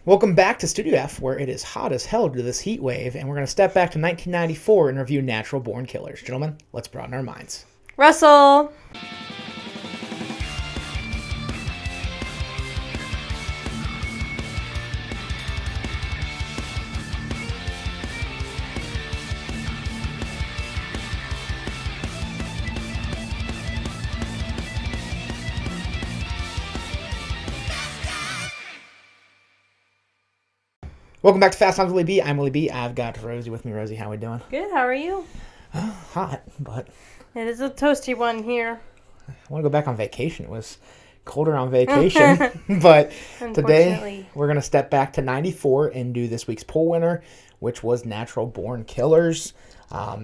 Welcome back to Studio F, where it is hot as hell due to this heat wave, and we're going to step back to 1994 and review Natural Born Killers. Gentlemen, let's broaden our minds. Russell! Welcome back to Fast Times Willy B. I'm Willy B. I've got Rosie with me. Rosie, how we doing? Good, how are you? Hot, but It is a toasty one here. I want to go back on vacation. It was colder on vacation, but today we're going to step back to 94 and do this week's poll winner, which was Natural Born Killers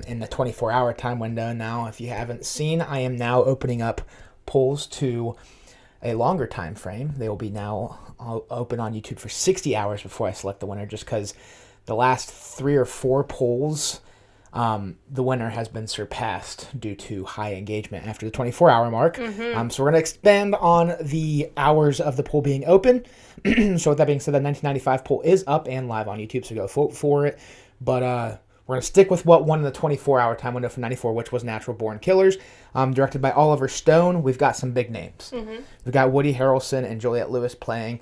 in the 24-hour time window. Now, if you haven't seen, I am now opening up polls to a longer time frame. They will be now open on YouTube for 60 hours before I select the winner, just because the last 3 or 4 polls, the winner has been surpassed due to high engagement after the 24-hour mark. So we're going to expand on the hours of the poll being open. So with that being said, the 1995 poll is up and live on YouTube, so go vote for it. But we're going to stick with what won in the 24-hour time window from 94, which was Natural Born Killers. Directed by Oliver Stone. We've got some big names. We've got Woody Harrelson and Juliette Lewis playing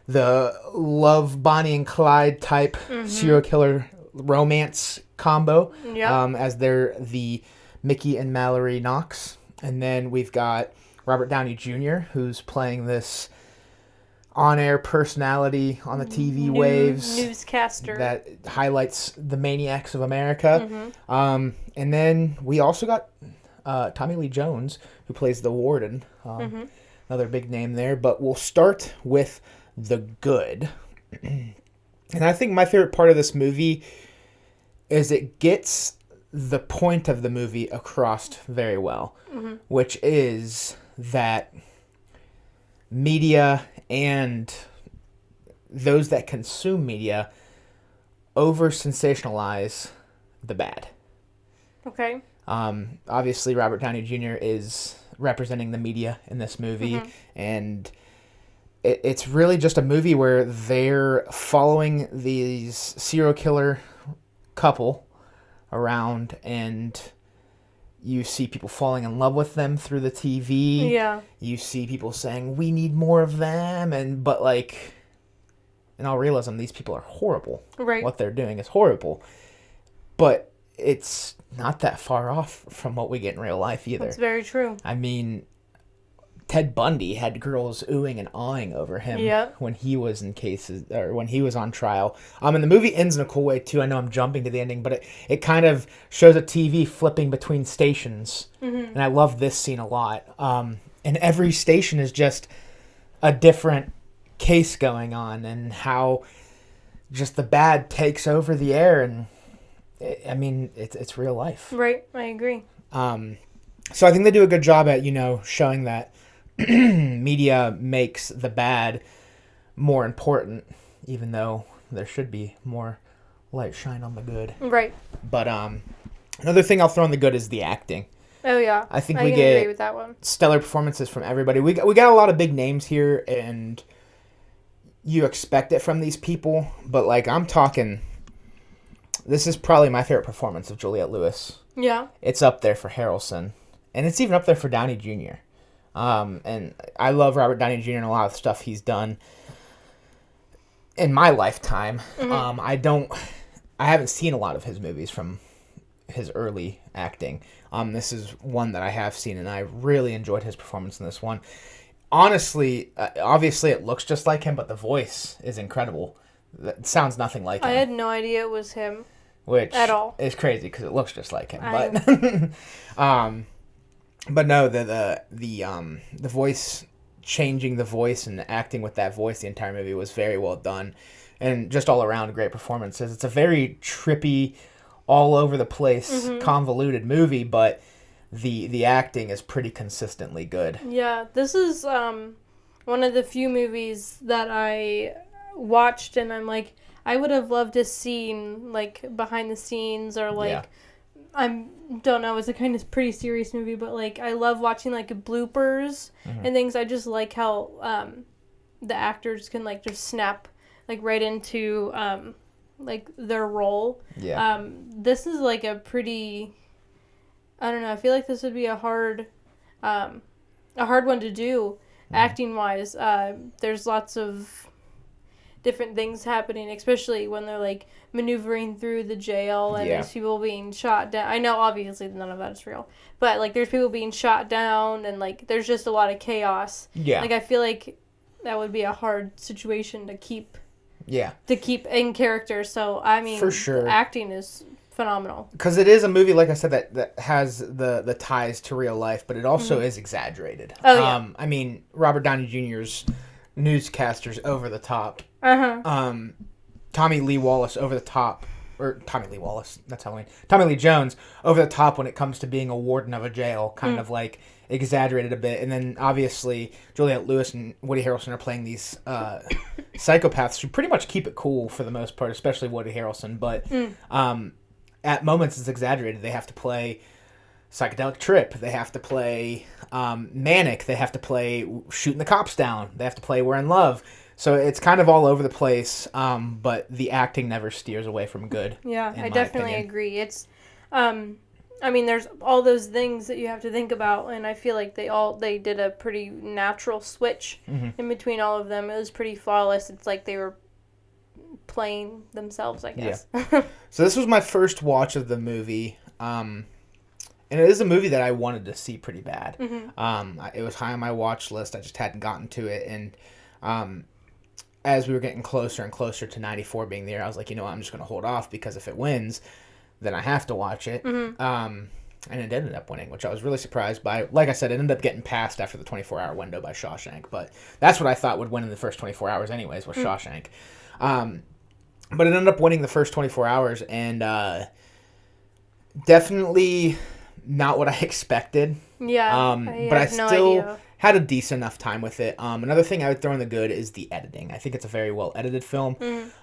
the love Bonnie and Clyde type serial killer romance combo as they're the Mickey and Mallory Knox. And then we've got Robert Downey Jr., who's playing this on-air personality on the TV waves. Newscaster. That highlights the maniacs of America. And then we also got Tommy Lee Jones, who plays the warden. Another big name there. But we'll start with the good. And I think my favorite part of this movie is it gets the point of the movie across very well, which is that media and those that consume media over-sensationalize the bad. Okay. Obviously, Robert Downey Jr. is representing the media in this movie, and it's really just a movie where they're following these serial killer couple around, and you see people falling in love with them through the TV. Yeah. You see people saying, we need more of them, but like, in all realism, these people are horrible. Right. What they're doing is horrible. But it's not that far off from what we get in real life either. That's very true. I mean, Ted Bundy had girls oohing and awing over him when he was in cases, or when he was on trial. And the movie ends in a cool way too. I know I'm jumping to the ending, but it kind of shows a TV flipping between stations, and I love this scene a lot. And every station is just a different case going on, and how just the bad takes over the air, and it's real life. Right, I agree. So I think they do a good job at showing that media makes the bad more important, even though there should be more light shine on the good. Right. But another thing I'll throw in the good is the acting. Oh yeah, I think I we can get agree with that one. Stellar performances from everybody. We got a lot of big names here, and you expect it from these people. But like, I'm talking, this is probably my favorite performance of Juliette Lewis. Yeah. It's up there for Harrelson, and it's even up there for Downey Jr. And I love Robert Downey Jr. and a lot of stuff he's done in my lifetime. I haven't seen a lot of his movies from his early acting. This is one that I have seen, and I really enjoyed his performance in this one. Honestly, obviously it looks just like him, but the voice is incredible. It sounds nothing like him. I had no idea it was him. Which at all. is crazy because it looks just like him. But no, the voice, changing the voice and acting with that voice the entire movie was very well done, and just all around great performances. It's a very trippy, all over the place, convoluted movie, but the acting is pretty consistently good. Yeah, this is one of the few movies that I watched and I'm like, I would have loved to seen like behind the scenes or like I don't know, it's a kind of pretty serious movie, but like I love watching like bloopers and things. I just like how the actors can like just snap like right into like their role. Yeah. This is like a pretty, I don't know, I feel like this would be a hard one to do acting wise. There's lots of different things happening, especially when they're like maneuvering through the jail and there's people being shot down. I know obviously none of that is real, but like there's people being shot down and like there's just a lot of chaos. Yeah. Like I feel like that would be a hard situation to keep. Yeah. To keep in character. So I mean, for sure, acting is phenomenal. Because it is a movie, like I said, that has the ties to real life, but it also is exaggerated. Oh yeah. I mean, Robert Downey Jr.'s newscasters over the top. Tommy Lee Wallace over the top, or Tommy Lee Wallace, that's Halloween. Tommy Lee Jones over the top when it comes to being a warden of a jail, kind of like exaggerated a bit. And then obviously Juliette Lewis and Woody Harrelson are playing these psychopaths who pretty much keep it cool for the most part, especially Woody Harrelson. But at moments it's exaggerated. They have to play psychedelic trip. They have to play manic. They have to play shooting the cops down. They have to play We're in Love. So it's kind of all over the place, but the acting never steers away from good. Yeah, I definitely agree. It's, I mean, there's all those things that you have to think about, and I feel like they did a pretty natural switch in between all of them. It was pretty flawless. It's like they were playing themselves, I guess. Yeah. So this was my first watch of the movie, and it is a movie that I wanted to see pretty bad. It was high on my watch list. I just hadn't gotten to it, and as we were getting closer and closer to 94 being the year, I was like, you know what, I'm just going to hold off because if it wins, then I have to watch it. And it ended up winning, which I was really surprised by. Like I said, it ended up getting passed after the 24-hour window by Shawshank, but that's what I thought would win in the first 24 hours anyways, was Shawshank. But it ended up winning the first 24 hours, and definitely not what I expected. Yeah, but I still had a decent enough time with it. Another thing I would throw in the good is the editing. I think it's a very well edited film.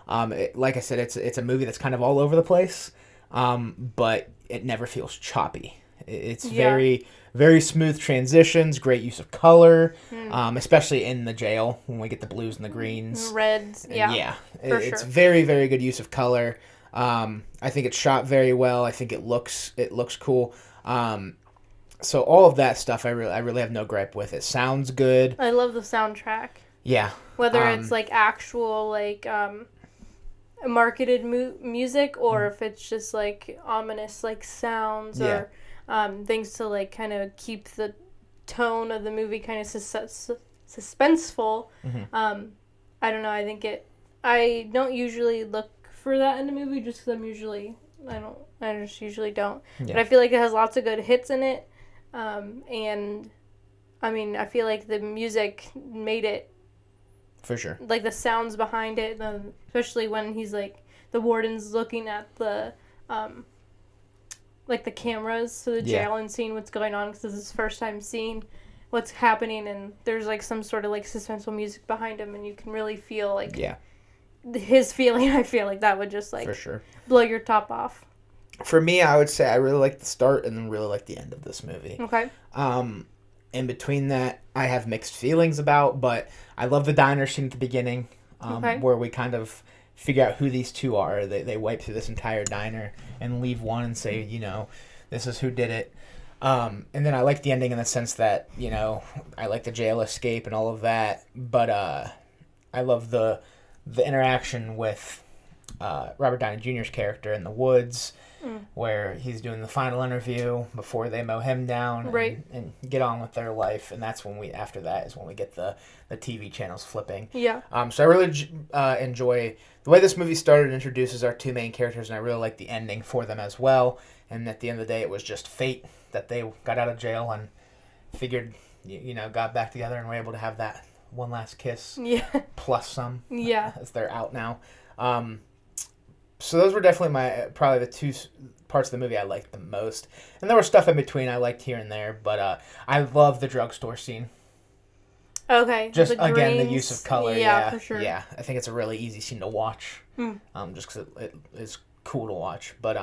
Like I said, it's a movie that's kind of all over the place, but it never feels choppy. It's very, very smooth transitions, great use of color, especially in the jail when we get the blues and the greens. Reds, it's very, very good use of color. I think it's shot very well. I think it looks cool. So all of that stuff, I really have no gripe with. It sounds good. I love the soundtrack. Yeah. Whether it's like actual like marketed music or if it's just like ominous like sounds or things to like kind of keep the tone of the movie kind of suspenseful. I don't know. I don't usually look for that in a movie just because I just usually don't. Yeah. But I feel like it has lots of good hits in it. And I mean, I feel like the music made it. For sure. Like the sounds behind it, especially when he's like, the warden's looking at the, like the cameras to the jail and seeing what's going on because this is his first time seeing what's happening, and there's like some sort of like suspenseful music behind him, and you can really feel like his feeling. I feel like that would just like for sure blow your top off. For me, I would say I really like the start and then really like the end of this movie. Okay. In between that, I have mixed feelings about, but I love the diner scene at the beginning, where we kind of figure out who these two are. They wipe through this entire diner and leave one and say, you know, this is who did it. And then I like the ending in the sense that, you know, I like the jail escape and all of that, but I love the interaction with Robert Downey Jr.'s character in the woods, where he's doing the final interview before they mow him down and get on with their life. And that's when after that is when we get the TV channels flipping. Yeah. So I really enjoy the way this movie started and introduces our two main characters, and I really like the ending for them as well. And at the end of the day, it was just fate that they got out of jail and figured, you know, got back together and were able to have that one last kiss. Yeah. Plus some. Yeah. As they're out now. So those were definitely probably the two parts of the movie I liked the most. And there was stuff in between I liked here and there, but I love the drugstore scene. Okay. Just, again, the use of color. Yeah, for sure. Yeah, I think it's a really easy scene to watch, just because it is cool to watch. But,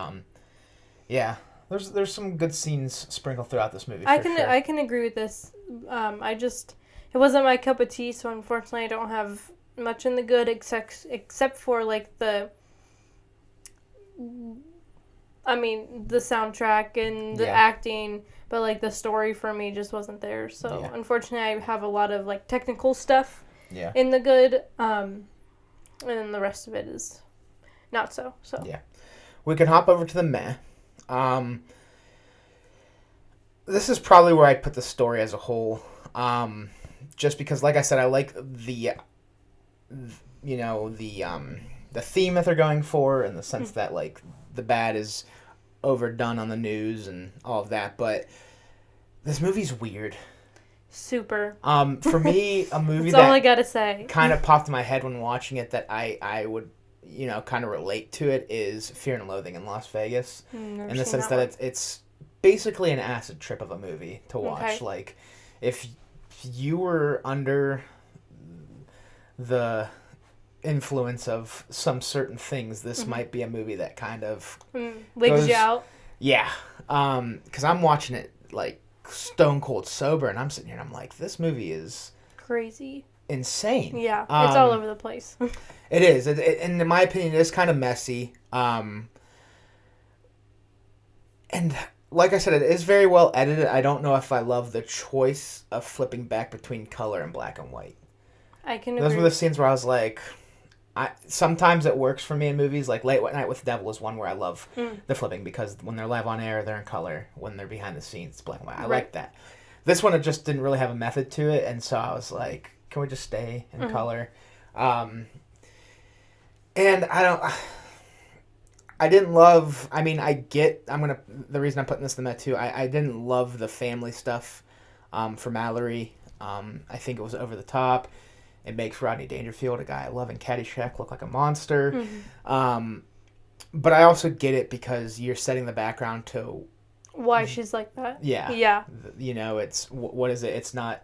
yeah, there's some good scenes sprinkled throughout this movie, I can agree with this. It wasn't my cup of tea, so unfortunately I don't have much in the good, except for like the soundtrack and the acting, but like the story for me just wasn't there. So unfortunately, I have a lot of like technical stuff in the good, and then the rest of it is not so. So we can hop over to the meh. This is probably where I'd put the story as a whole. Just because, like I said, I like the theme that they're going for, in the sense that like the bad is overdone on the news and all of that. But this movie's weird. Super. For me, a movie That's all I gotta say. Kind of popped in my head when watching it that I would kind of relate to it is Fear and Loathing in Las Vegas, in the sense that it's basically an acid trip of a movie to watch. Okay. Like, if you were under the influence of some certain things, this might be a movie that kind of wigs you out. Yeah, because I'm watching it like stone cold sober, and I'm sitting here and I'm like, this movie is crazy, insane. Yeah, it's all over the place. It is. And in my opinion, it is kind of messy. And like I said, it is very well edited. I don't know if I love the choice of flipping back between color and black and white. I can agree. Those were the scenes where I was like, sometimes it works for me in movies. Like Late Night with the Devil is one where I love the flipping, because when they're live on air, they're in color. When they're behind the scenes, it's black and white. I like that. This one, it just didn't really have a method to it, and so I was like, can we just stay in color? And I didn't love, the reason I'm putting this in that too, I didn't love the family stuff for Mallory. I think it was over the top. It makes Rodney Dangerfield, a guy I love in Caddyshack, look like a monster. But I also get it because you're setting the background to why she's like that. Yeah. Yeah. It's, what is it? It's not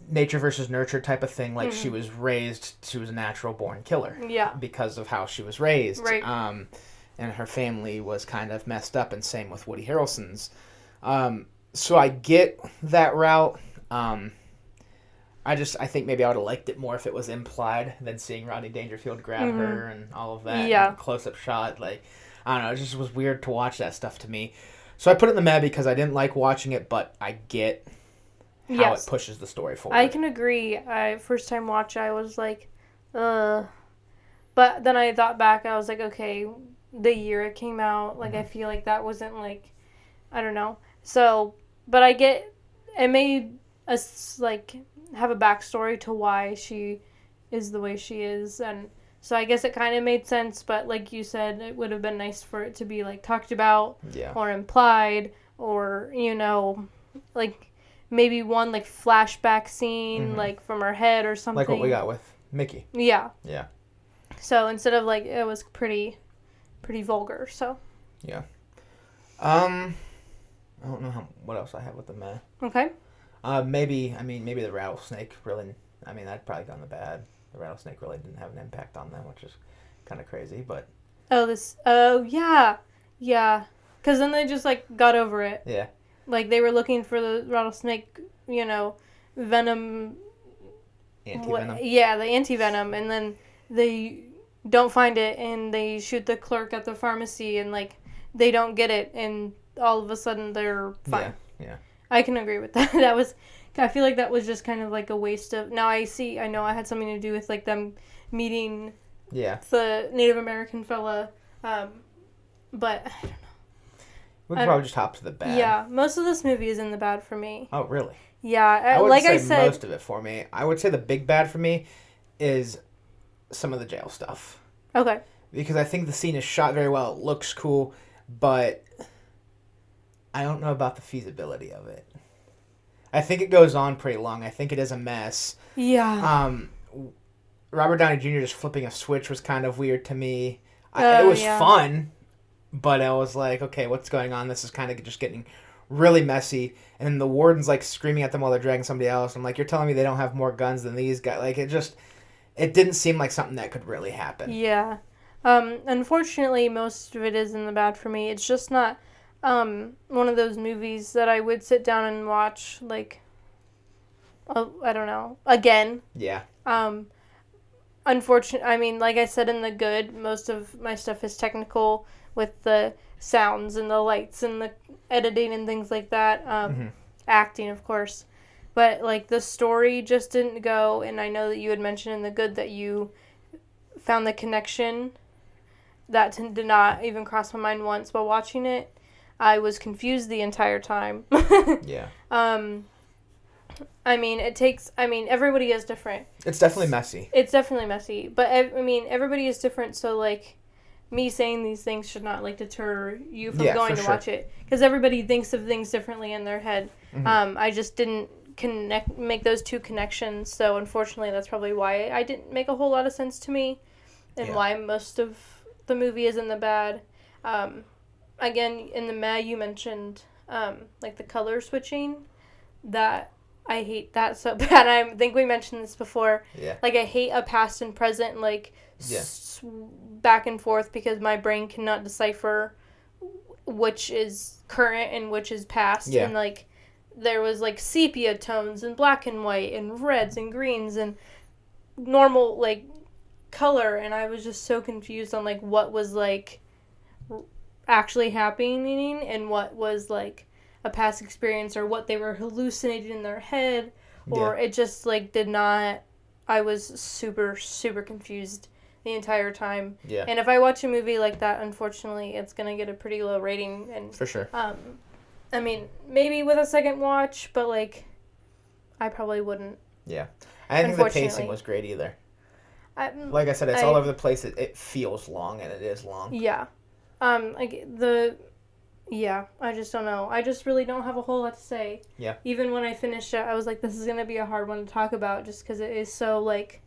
nature versus nurture type of thing. Like, she was a natural born killer. Yeah. Because of how she was raised. Right. And her family was kind of messed up, and same with Woody Harrelson's. So I get that route. I think maybe I would have liked it more if it was implied than seeing Rodney Dangerfield grab her and all of that. Yeah. Close-up shot. Like, I don't know. It just was weird to watch that stuff to me. So I put it in the meh because I didn't like watching it, but I get how it pushes the story forward. I can agree. First time watch, I was like, But then I thought back, I was like, okay, the year it came out, like, I feel like that wasn't, like, I don't know. So, but I get, it made us, like, have a backstory to why she is the way she is, and so I guess it kind of made sense, but like you said, it would have been nice for it to be, like, talked about or implied, or, like, maybe one, like, flashback scene, like, from her head or something. Like what we got with Mickey. Yeah. Yeah. So instead of, like, it was pretty vulgar, so. Yeah. I don't know what else I have with the meh. Okay. Maybe the rattlesnake really, that'd probably gone the bad. The rattlesnake really didn't have an impact on them, which is kind of crazy, but. Yeah. Yeah. Because then they just, like, got over it. Yeah. Like, they were looking for the rattlesnake, venom. Anti-venom. Yeah, the anti-venom, and then they don't find it, and they shoot the clerk at the pharmacy, and, like, they don't get it, and all of a sudden they're fine. Yeah. I can agree with that. I feel like that was just kind of like a waste of, now I know it had something to do with, like, them meeting the Native American fella, but I don't know. We could probably just hop to the bad. Yeah, most of this movie is in the bad for me. Oh, really? Yeah, I would say most of it for me. I would say the big bad for me is some of the jail stuff. Okay. Because I think the scene is shot very well. It looks cool, but I don't know about the feasibility of it. I think it goes on pretty long. I think it is a mess. Yeah. Robert Downey Jr. just flipping a switch was kind of weird to me. It was fun, but I was like, okay, what's going on? This is kind of just getting really messy. And then the warden's, like, screaming at them while they're dragging somebody else. I'm like, you're telling me they don't have more guns than these guys? Like, it didn't seem like something that could really happen. Yeah. Unfortunately, most of it is in the bad for me. It's just not one of those movies that I would sit down and watch, like, I don't know, again. Yeah. Unfortunately, I mean, like I said in the good, most of my stuff is technical with the sounds and the lights and the editing and things like that. Acting, of course. But, like, the story just didn't go, and I know that you had mentioned in the good that you found the connection. That did not even cross my mind once while watching it. I was confused the entire time. Yeah. I mean, everybody is different. It's definitely messy. But, I mean, everybody is different, so, like, me saying these things should not, like, deter you from going to watch it. Because everybody thinks of things differently in their head. I just didn't make those two connections, so unfortunately that's probably why it didn't make a whole lot of sense to me, and why most of the movie is in the bad. Again, in the mad, you mentioned, like, the color switching. That... I hate that so bad. I think we mentioned this before. Yeah. Like, I hate a past and present, like, back and forth because my brain cannot decipher which is current and which is past. Yeah. And, like, there was, like, sepia tones and black and white and reds and greens and normal, like, color. And I was just so confused on, like, what was, like, actually happening and what was, like, a past experience or what they were hallucinating in their head, or it just, like, did not... I was super, super confused the entire time. Yeah. And if I watch a movie like that, unfortunately, it's going to get a pretty low rating. And for sure. I mean, maybe with a second watch, but, like, I probably wouldn't. Yeah. I didn't think the pacing was great either. Like I said, it's all over the place. It feels long, and it is long. Yeah. Yeah, I just don't know. I just really don't have a whole lot to say. Yeah. Even when I finished it, I was like, this is going to be a hard one to talk about just because it is so, like,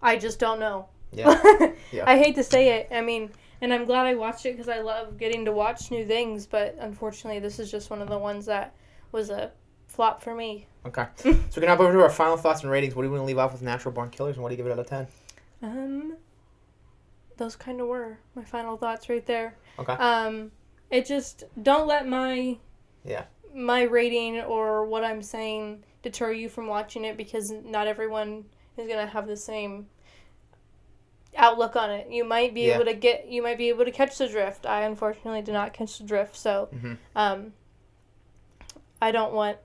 I just don't know. Yeah. Yeah. I hate to say it. I mean, and I'm glad I watched it because I love getting to watch new things, but unfortunately, this is just one of the ones that was a flop for me. Okay. So we can hop over to our final thoughts and ratings. What do you want to leave off with Natural Born Killers, and what do you give it out of 10? Those kind of were my final thoughts right there. Okay. It just, don't let my rating or what I'm saying deter you from watching it because not everyone is going to have the same outlook on it. You might be able to catch the drift. I unfortunately did not catch the drift, so I don't want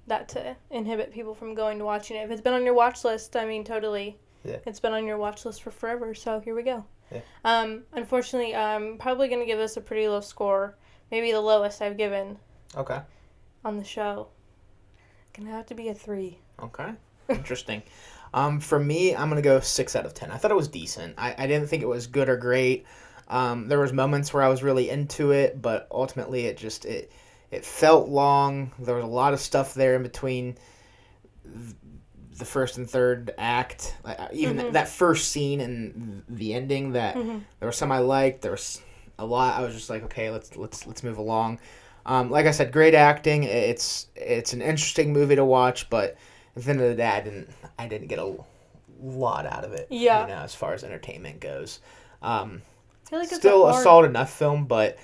that to inhibit people from going to watching it. If it's been on your watch list, I mean, totally. Yeah. It's been on your watch list for forever, so here we go. Yeah. Unfortunately, I'm probably going to give this a pretty low score. Maybe the lowest I've given. Okay. On the show. Gonna have to be a 3. Okay. Interesting. For me, I'm going to go 6 out of 10. I thought it was decent. I didn't think it was good or great. There was moments where I was really into it, but ultimately it felt long. There was a lot of stuff there in between the first and third act, even that first scene and the ending. That there was some I liked. There was a lot. I was just like, okay, let's move along. Like I said, great acting. It's an interesting movie to watch, but at the end of the day, I didn't get a lot out of it. Yeah. As far as entertainment goes. I feel like it's still a solid enough film, but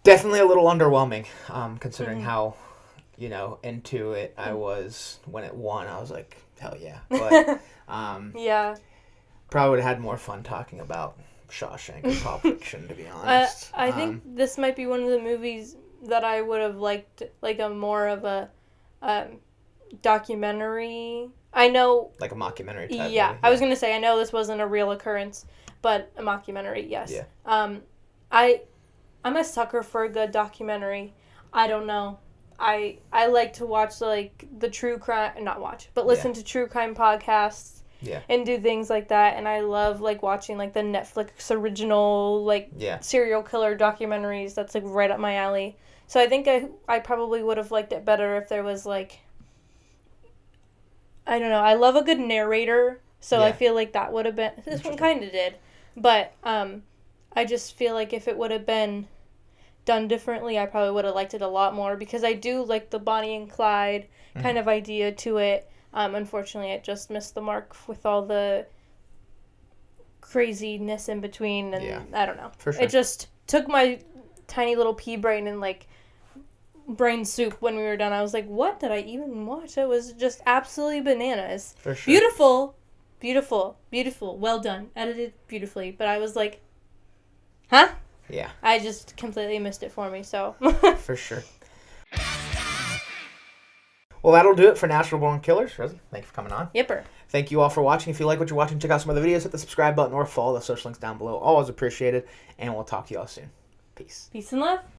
definitely a little underwhelming. Considering how into it I was when it won. I was like, hell yeah. But probably would have had more fun talking about Shawshank and Pulp Fiction, to be honest. I think this might be one of the movies that I would have liked, like a more of a documentary. I know, like a mockumentary type movie. I was gonna say, I know this wasn't a real occurrence, but a mockumentary, yes. Yeah. I'm a sucker for a good documentary. I don't know. I like to watch, like, the true crime, listen to true crime podcasts and do things like that. And I love, like, watching, like, the Netflix original, like, serial killer documentaries. That's, like, right up my alley. So I think I probably would have liked it better if there was, like, I don't know. I love a good narrator, so I feel like that would have been... This one kind of did. But I just feel like if it would have been done differently, I probably would have liked it a lot more, because I do like the Bonnie and Clyde kind of idea to it. Unfortunately, it just missed the mark with all the craziness in between, and I don't know. For sure. It just took my tiny little pea brain and, like, brain soup when we were done. I was like, what did I even watch? It was just absolutely bananas. For sure. Beautiful. Beautiful. Beautiful. Well done. Edited beautifully. But I was like, huh? Yeah. I just completely missed it for me, so. For sure. Well, that'll do it for Natural Born Killers. Rosie, thank you for coming on. Yipper. Thank you all for watching. If you like what you're watching, check out some other videos. Hit the subscribe button or follow the social links down below. Always appreciated. And we'll talk to you all soon. Peace. Peace and love.